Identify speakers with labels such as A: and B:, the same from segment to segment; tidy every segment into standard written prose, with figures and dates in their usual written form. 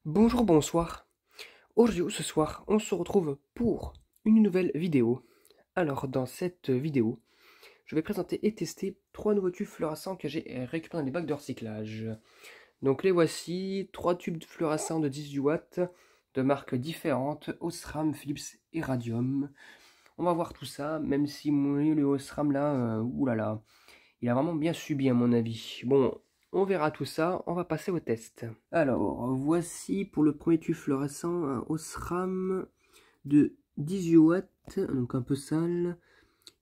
A: Bonjour, bonsoir. Aujourd'hui ou ce soir, on se retrouve pour une nouvelle vidéo. Alors, dans cette vidéo, je vais présenter et tester trois nouveaux tubes fluorescents que j'ai récupérés dans les bacs de recyclage. Donc les voici, trois tubes fluorescents de 18 watts, de marques différentes, Osram, Philips et Radium. On va voir tout ça, même si le Osram là, oulala, il a vraiment bien subi à mon avis. Bon, on verra tout ça, on va passer au test. Alors, voici pour le premier tube fluorescent un Osram de 18 watts, donc un peu sale,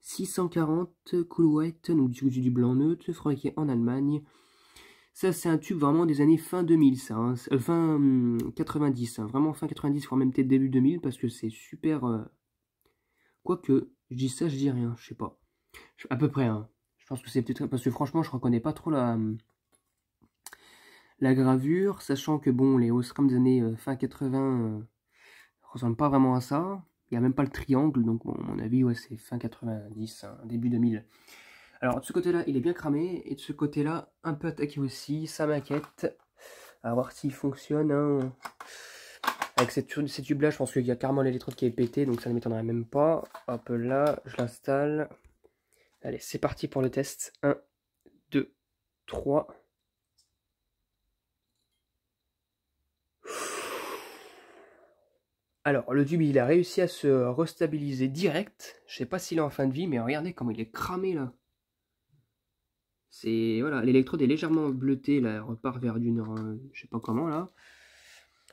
A: 640 Cool White, donc du blanc neutre, fabriqué en Allemagne. Ça, c'est un tube vraiment des années fin 2000, ça, hein, fin 90, hein, vraiment fin 90, voire même peut-être début 2000, parce que c'est super... Quoique, je dis ça, je dis rien, je sais pas. À peu près, hein. Je pense que c'est peut-être... Parce que franchement, je reconnais pas trop la gravure, sachant que bon, les Osram des années fin 80 ressemblent pas vraiment à ça. Il n'y a même pas le triangle, donc bon, à mon avis, ouais, c'est fin 90, hein, début 2000. Alors, de ce côté-là, il est bien cramé, et de ce côté-là, un peu attaqué aussi, ça m'inquiète. À voir s'il fonctionne, hein. Avec ces tubes-là, je pense qu'il y a carrément l'électrode qui est pété, donc ça ne m'étonnerait même pas. Hop là, je l'installe. Allez, c'est parti pour le test. 1, 2, 3... Alors, le tube, il a réussi à se restabiliser direct. Je sais pas s'il est en fin de vie, mais regardez comment il est cramé, là. C'est... Voilà, l'électrode est légèrement bleutée, là, elle repart vers du nord, je sais pas comment, là.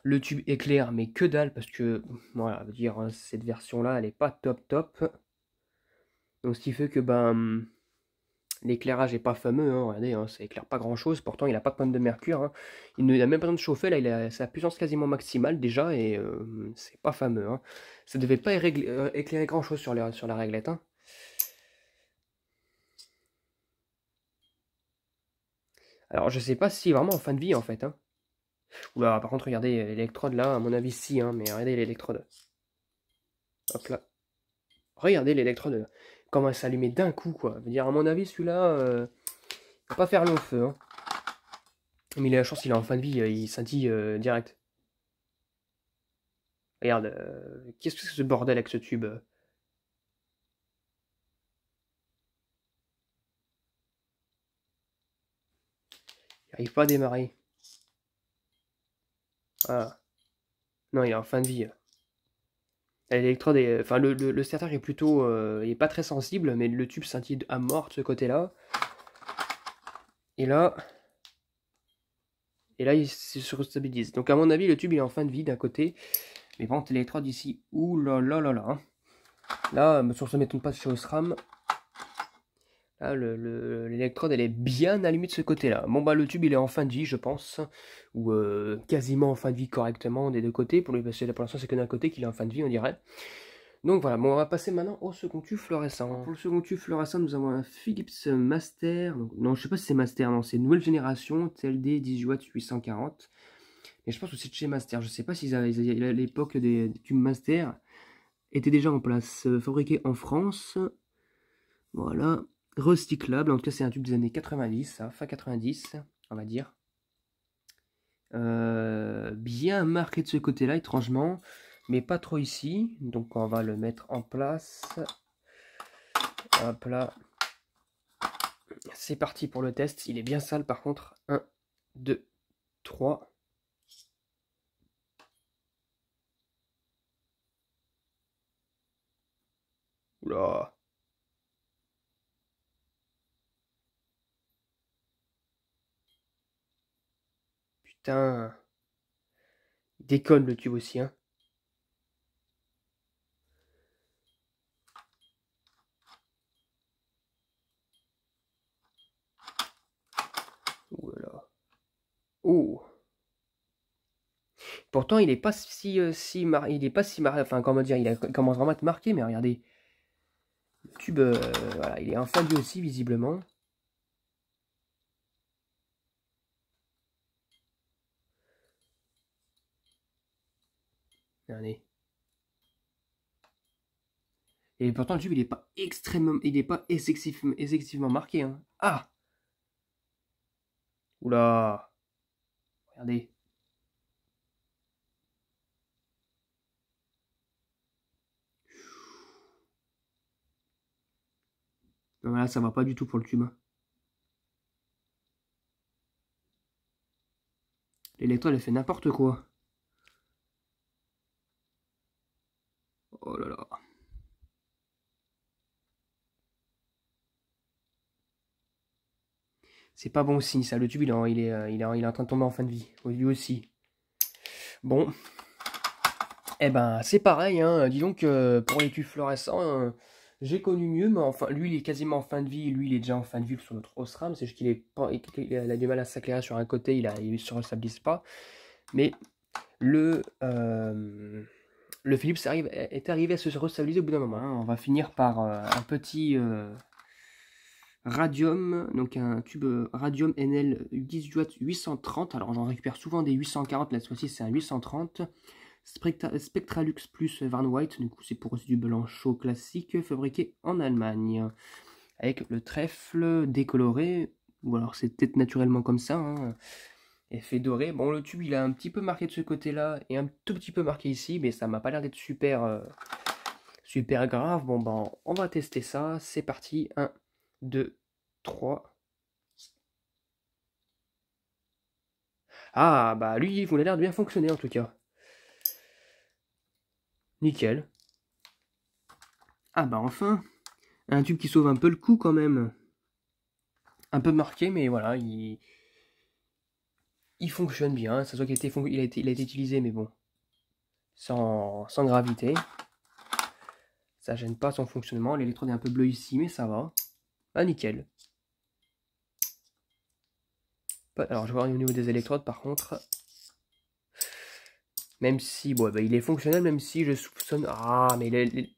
A: Le tube éclaire, mais que dalle, parce que, voilà, veut dire, cette version-là, elle est pas top top. Donc, ce qui fait que, ben... L'éclairage est pas fameux, hein, regardez, hein, ça éclaire pas grand chose, pourtant il a pas de panne de mercure, hein. Il a même pas besoin de chauffer, là il a sa puissance quasiment maximale déjà, et c'est pas fameux, hein. Ça devait pas éclairer grand chose sur la réglette, hein. Alors je sais pas si vraiment en fin de vie en fait, hein. Oula, par contre regardez l'électrode là, à mon avis si, hein, mais regardez l'électrode. Hop là. Regardez l'électrode, comment elle s'allumait d'un coup quoi. Je veux dire, à mon avis celui-là, il va pas faire long feu, hein. Mais il a la chance, il est en fin de vie, il scintille direct. Regarde, qu'est-ce que c'est ce bordel avec ce tube? Il n'arrive pas à démarrer. Ah. Non, il est en fin de vie. L'électrode est... Enfin, le starter est plutôt... il est pas très sensible, mais le tube scintille à mort de ce côté-là. Et là... Et là, il se restabilise. Donc, à mon avis, le tube, il est en fin de vie d'un côté. Mais par contre, l'électrode ici... Ouh là là là là. Là, sur ce m'étonne pas chez Osram. Là, l'électrode, elle est bien allumée de ce côté-là. Bon, bah, le tube, il est en fin de vie, je pense. Ou quasiment en fin de vie correctement des deux côtés. Pour lui, parce que pour l'instant, c'est que d'un côté qu'il est en fin de vie, on dirait. Donc voilà, bon, on va passer maintenant au second tube fluorescent. Pour le second tube fluorescent, nous avons un Philips Master. Donc, non, je sais pas si c'est Master, non, c'est nouvelle génération, TLD 18 watts 840. Mais je pense que c'est de chez Master. Je sais pas s'ils avaient à l'époque des tubes Master étaient déjà en place, fabriqués en France. Voilà, recyclable. En tout cas, c'est un tube des années 90, ça, fin 90, on va dire. Bien marqué de ce côté-là, étrangement, mais pas trop ici. Donc, on va le mettre en place. Hop là. C'est parti pour le test. Il est bien sale par contre. 1, 2, 3. Oula. Putain. Il déconne le tube aussi, hein. Oula. Oh. Pourtant, il est pas si, il est pas si marqué. Enfin, comment dire, il commence vraiment à être marqué, mais regardez. Le tube, voilà, il est en fin de vie aussi, visiblement. Regardez. Et pourtant, le tube, il est pas extrêmement, il est pas excessivement marqué, hein. Ah! Oula! Regardez. Non, là, ça va pas du tout pour le tube. L'électrode, elle fait n'importe quoi. Oh là là. C'est pas bon signe ça, le tube il est en train de tomber en fin de vie, lui aussi. Bon, eh ben c'est pareil, hein. Dis donc pour les tubes fluorescents, j'ai connu mieux, mais enfin lui il est quasiment en fin de vie, lui il est déjà en fin de vie sur notre Osram, c'est juste qu'il a du mal à s'éclairer sur un côté, il se restabilise pas. Mais le Philips est arrivé à se restabiliser au bout d'un moment, hein. On va finir par un petit Radium, donc un tube Radium NL 18 watts 830. Alors j'en récupère souvent des 840, là cette fois-ci c'est un 830. Spectralux plus Van White, du coup c'est pour du blanc chaud classique, fabriqué en Allemagne. Avec le trèfle décoloré, ou alors c'est peut-être naturellement comme ça, hein. Effet doré. Bon, le tube il a un petit peu marqué de ce côté-là et un tout petit peu marqué ici, mais ça m'a pas l'air d'être super, super grave. Bon, ben on va tester ça. C'est parti. 1, 2, 3. Ah, bah lui, il a l'air de bien fonctionner en tout cas. Nickel. Ah, bah enfin. Un tube qui sauve un peu le coup quand même. Un peu marqué, mais voilà, il fonctionne bien. Ça soit qu'il il a été utilisé, mais bon, sans gravité. Ça gêne pas son fonctionnement. L'électrode est un peu bleue ici, mais ça va. Ah, nickel. Alors, je vais voir au niveau des électrodes par contre. Même si, bon, bah, il est fonctionnel, même si je soupçonne... Ah, mais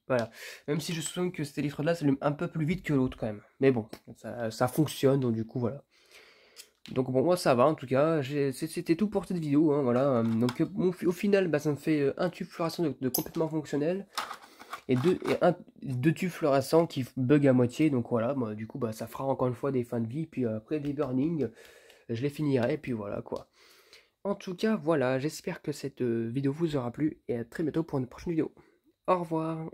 A: voilà. Même si je soupçonne que cette électrode-là, c'est un peu plus vite que l'autre quand même. Mais bon, ça fonctionne, donc du coup, voilà. Donc bon, moi ça va en tout cas. C'était tout pour cette vidéo, hein, voilà. Donc au final, bah, ça me fait un tube fluorescent de complètement fonctionnel. Et deux tubes fluorescents qui bug à moitié. Donc voilà, bah, du coup, bah, ça fera encore une fois des fins de vie. Puis après des burning, je les finirai. Et puis voilà quoi. En tout cas, voilà, j'espère que cette vidéo vous aura plu et à très bientôt pour une prochaine vidéo. Au revoir.